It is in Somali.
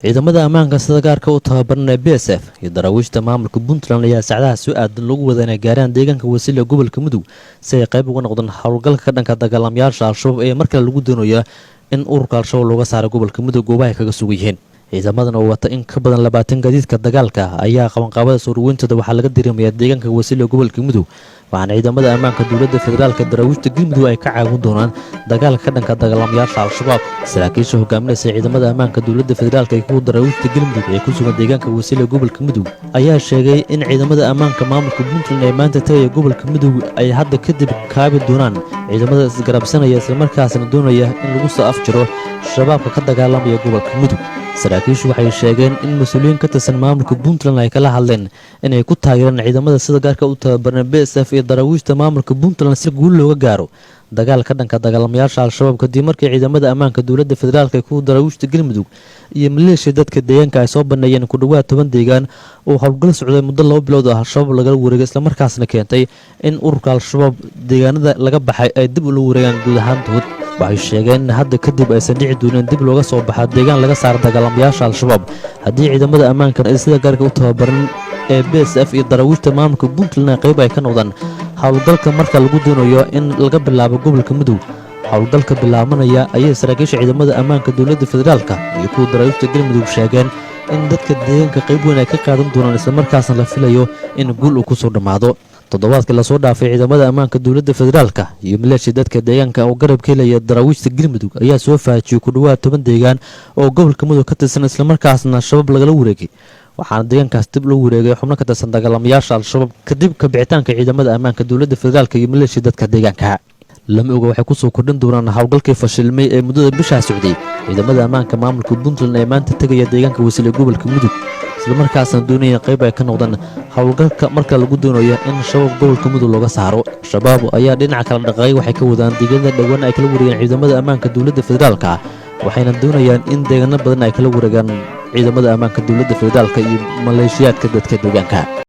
ciidamada ammaanka sida gaarka u tababaranaya BSF iyo daraawiishta maamulka Puntland ayaa saacadaha soo aadan lagu wadanay gaaraan deegaanka Wasile gobolka Mudug si ay qayb uga noqdaan hawlgalka ka dhanka dagaalamayaasha Al-Shabaab ee markale lagu doonayo in ururka Al-Shabaab looga saaro gobolka Mudug goobaha ay kaga sugan yihiin. ciidamadan oo wata in ka badan 20 gaadiidka dagaalka ayaa qabanqaabada soo ruwintada waxaa laga dirimaya deegaanka Wasile gobolka Mudug waxaana ciidamada ammaanka dawladda federaalka daraawiishta Galmudug ay ka caawin doonaan dagaalka ka dhanka dagaalamayaasha Al-Shabaab. saraakiisha hogaaminaysa ciidamada ammaanka dawladda federaalka ee ku daraawiishta Galmudug ee ku sugan deegaanka Wasile gobolka Mudug ayaa sheegay in ciidamada ammaanka maamulka Puntland ee maanta tagay gobolka Mudug ay hadda kadib kaabi doonaan ciidamada isgarabsanaya isla markaasna doonaya in lagu soo afjiro shabaabka ka dagaalamaya gobolka Mudug. saraakiishu waxay sheegeen in mas'uuliyiin ka tirsan maamulka Puntland ay kala hadleen inay ku taageeraan ciidamada sida gaarka u tababaran BSF iyo daraawiishta maamulka Puntland si guul looga gaaro dagaal ka dhanka dagaalamayaasha Al-Shabaab kadib markii ciidamada ammaanka dawladda federaalka ee ku daraawiishta Galmudug iyo maleeshiyada dadka deegaanka ay soo bandhigeen ku dhawaad 10 deegaan oo hawlgal socday muddo 2 bilood ah Al-Shabaab laga wareegay isla markaasna keentay in ururka Al-Shabaab deegaanada laga baxay ay dib u wareegaan guud ahaantood. waxay sheegeen in hadda kadib aysan dhici doonin dib looga soo baxo deegaan laga saaro dagaalamayaasha Al-Shabaab haddii ciidamada ammaanka ay sida gaarka u tababaran ee BSF iyo daraawiishta maamulka Puntland qayb ay ka noqdaan hawlgalka marka lagu doonayo in laga bilaabo gobolka Mudug. hawlgalka bilaabanaya ayay saraakiisha ciidamada ammaanka dawladda federaalka iyo kuwa daraawiishta Galmudug sheegeen in dadka deegaanka qayb weyn ay ka qaadan doonaan isla markaasna la filayo in guul uu ku soo dhamaado. toddobaadkii la soo dhaafay ciidamada ammaanka dawladda federaalka iyo maleeshiyada dadka deegaanka oo garab ka helaya daraawiishta Galmudug ayaa soo faajiyay ku dhawaad 10 deegaan oo gobolka Mudug ka tirsan isla markaasna Shabaab laga wareegay waxaana deegaankaas dib loo wareegay xubno ka tirsan dagaalamayaasha Al-Shabaab kadib ka bixitaanka ciidamada ammaanka dawladda federaalka iyo maleeshiyada dadka deegaanka. lama oga waxay ku soo kordhin doonaan hawlgalkii fashilmay ee muddada bisha socday ciidamada ammaanka maamulka Puntland ee maanta tagaya deegaanka Wasile gobolka Mudug isla markaasna doonaya qayb ay ka noqdaan hawlgalka marka lagu doonayo in Shabaab gobolka Mudug looga saaro. Shabaab ayaa dhinaca kala dhaqaaqay waxay ka wadaan deegaanada dhawaan ay kala wareegaan ciidamada ammaanka dawladda federaalka waxayna doonayaan in deegaano badan ay kala wareegaan ciidamada ammaanka dawladda federaalka iyo maleeshiyadka dadka deegaanka.